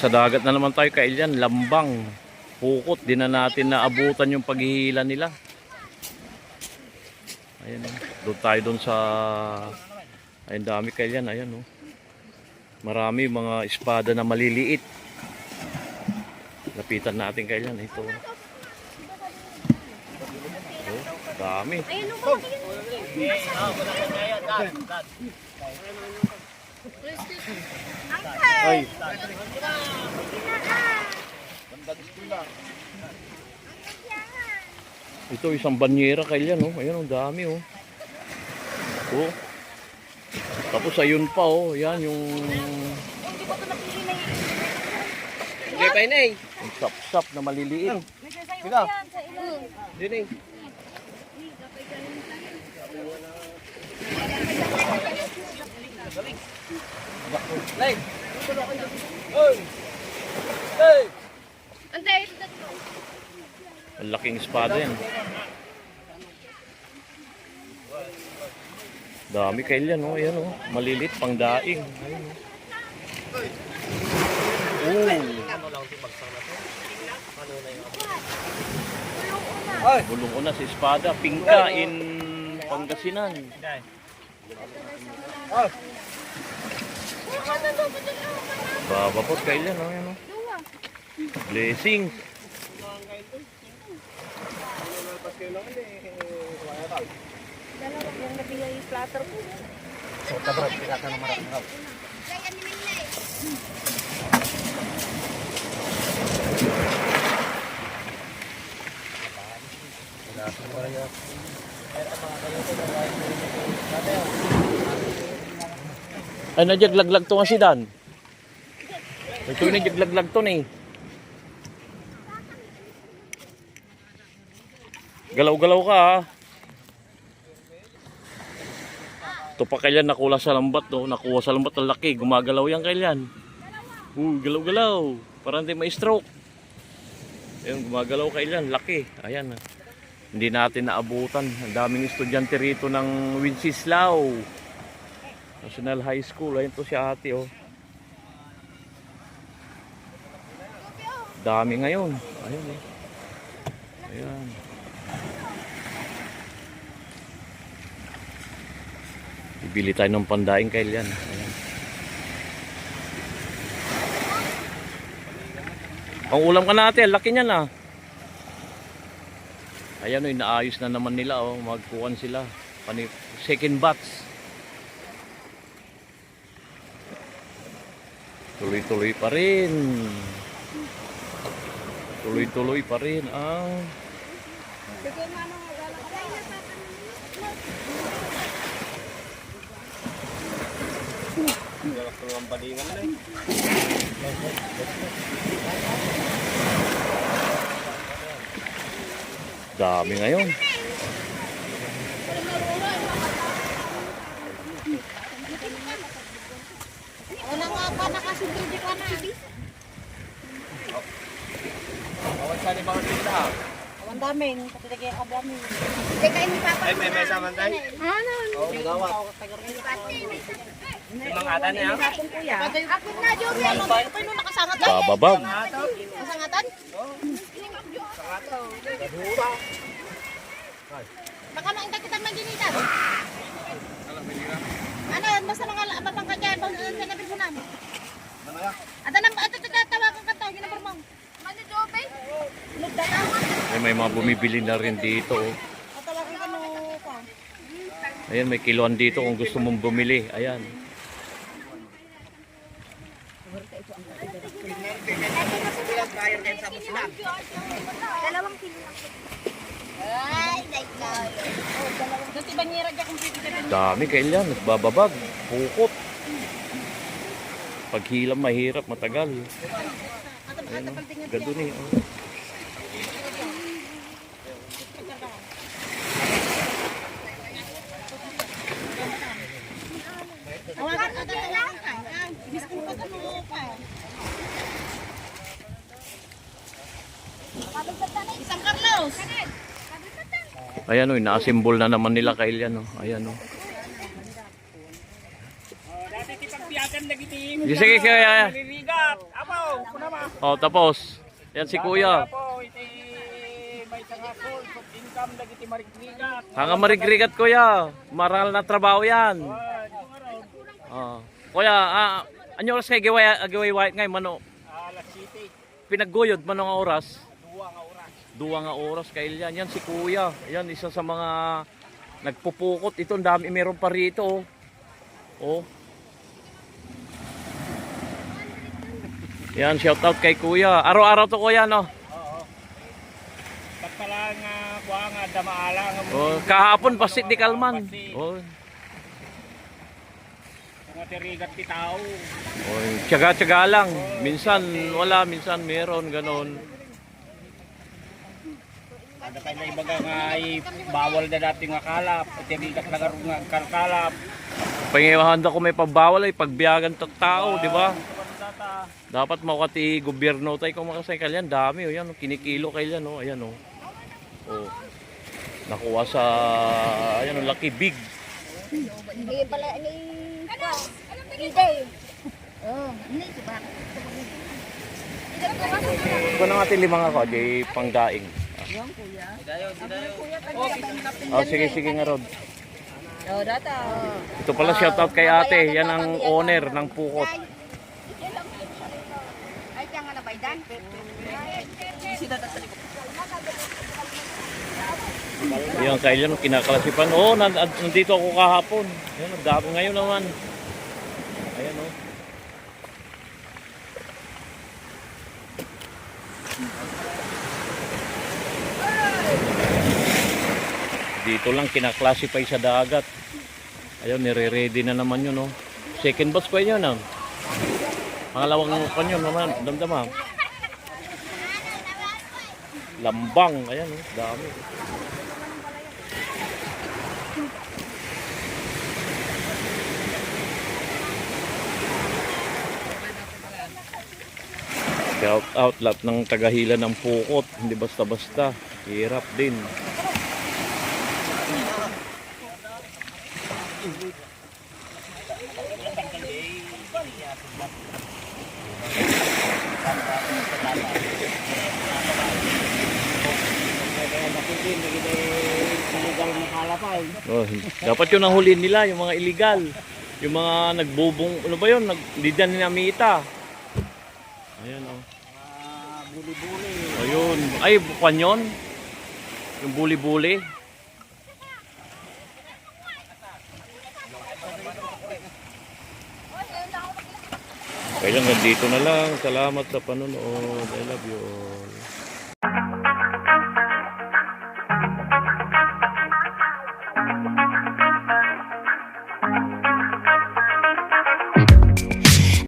Nasa dagat na naman tayo kailyan, lambang, pukot, di na natin naabutan yung paghihila nila. Ayan, doon tayo doon sa, ayun dami kailyan, ayan oh. Marami mga espada na maliliit. Lapitan natin kailyan, ito. Oh, dami. Ay. Ito isang banyera kailyan oh. Ayan oh, dami oh. Oh. Tapos ayun pa oh, yan yung Hindi pa yun eh. yung sap-sap na maliliit. Sila. Dito eh. Lay. Oy. Hey. Antay. Ang laking espada yan. Dami kailyan oh, ayan oh. Maliliit pang daing. Ayun oh. Bulong ko na si espada, Pingka in Pangasinan. Babapot kailyan oh, ayan oh. Blessings. Dalawa yung nabigay yung platter ko. So, tabrad, pinaka ng marap-marap. Ay, najaglaglag to nga si Dan. Ito yung najaglaglag to na eh. Galaw-galaw ka ha. Ito pa kailan nakula sa lambat no? Nakuha sa lambat ang laki. Gumagalaw yan kailan. Galaw-galaw. Parang hindi may stroke. Ayun, gumagalaw kailan. Laki. Ayan. Hindi natin naabutan. Ang daming estudyante rito ng Wenceslao National High School. Ayun to si ate oh. Dami ngayon. Ayun eh. Ayan. Bibili tayo ng pandaing kailan. Ayan. Ang ulam ka natin, laki niyan ah. Ayan oh, inaayos na naman nila oh, magkuhan sila. Second batch. Tuloy-tuloy pa rin. Tuloy-tuloy pa rin ang dami ngayon. Wala nga pa nakasundin ka na. Awan sa ni bawat sila. Ang dami, katilagay ka dami. Teka, hindi pa pa. Ay, may samantay. Ano? Oo, magawa. Mangatan niya. Ako na, Jory. Ano pa yung nakasangat lang? Bababag. Kasangatan? Baka mainta kita maginitan. Ano, basta mga batang ka dyan. Basta nabibunan. At anong tawagan ka to, ginabor mo. Ano, Jory? May mga bumibili na rin dito oh. Tawagan ka no pa. Ayan, may kiluan dito kung gusto mong bumili. Ayan. Dalawang kilo lang. Ay, like now. Dati banyera dyan kung pwede ka. Dami kailan, nagbababag, pukot. Paghilam mahirap, matagal. Ayan oh, gado ni oh. Tawagan ka tawagan ka. Miskin pa ka mo pa. Isang Carlos. Ayan o, inaasimbol na naman nila kailyan o. Ayan o. Sige kaya. Maliligat. Apo. Oh, tapos. Yan si kuya. May tangasol, income lagi ti marigrigat. Hanga marigrigat kuya. Maral na trabaho yan. Oh. Kuya, anyo oras kay giway white ngay mano? Alas City, Pinagguyod mano nga oras? 2 nga oras. 2 nga oras kay yan. Yan si kuya. Yan isa sa mga nagpupukot. Ito ang dami meron pa rito. Oh. Oh. Yan, shout out kay kuya. Araw-araw to kuya, no? Oo. Pagpala nga buha nga damaala nga Oh, kahapon pasit di kalman. Oh. mga tirigat ti tao. Oh, tiyaga-tiyaga lang. Minsan wala, minsan meron ganon. Ada kay na ibaga nga bawal na dati nga kalap, tirigat lang nga kalkalap. Pangiwahan ko may pabawal ay pagbiyagan to tao, di ba? Data. Dapat makati gobyerno tayo kung makasay kalyan. Dami, oh, yan, oh, kinikilo kalyan, oh, ayan, oh. Oh. Nakuha sa, ayan, oh, Lucky Big. Hindi pala ni Ide. Oh, ini coba. Ito na natin 5 ako, di pangdaing. Oh, sige, sige nga, Rod. Oh, data. Ito pala, shoutout kay ate. Yan ang owner ng pukot. Ay, kaya nga na baydan. Yan, kaya yan, kinakalasipan. Oh, nandito ako kahapon. Yan, ang dami ngayon naman. Ayan, oh. Dito lang kinaklasify sa dagat. Ayun, nire-ready na naman yun, oh. Second batch pa yun, ah. Pangalawang kanyon naman, damdama. Lambang, ayan, oh, dami. Shout out lahat ng tagahila ng pukot, hindi basta-basta. Hirap din. Oh, dapat yun ang huli nila, yung mga illegal. Yung mga nagbubong, ano ba yun? Hindi na ninamita. Ayan, oh. Buli-buli. Ayun. Ay, bukan yun. Yung buli-buli. Kaya lang, dito na lang. Salamat sa panonood. I love you all.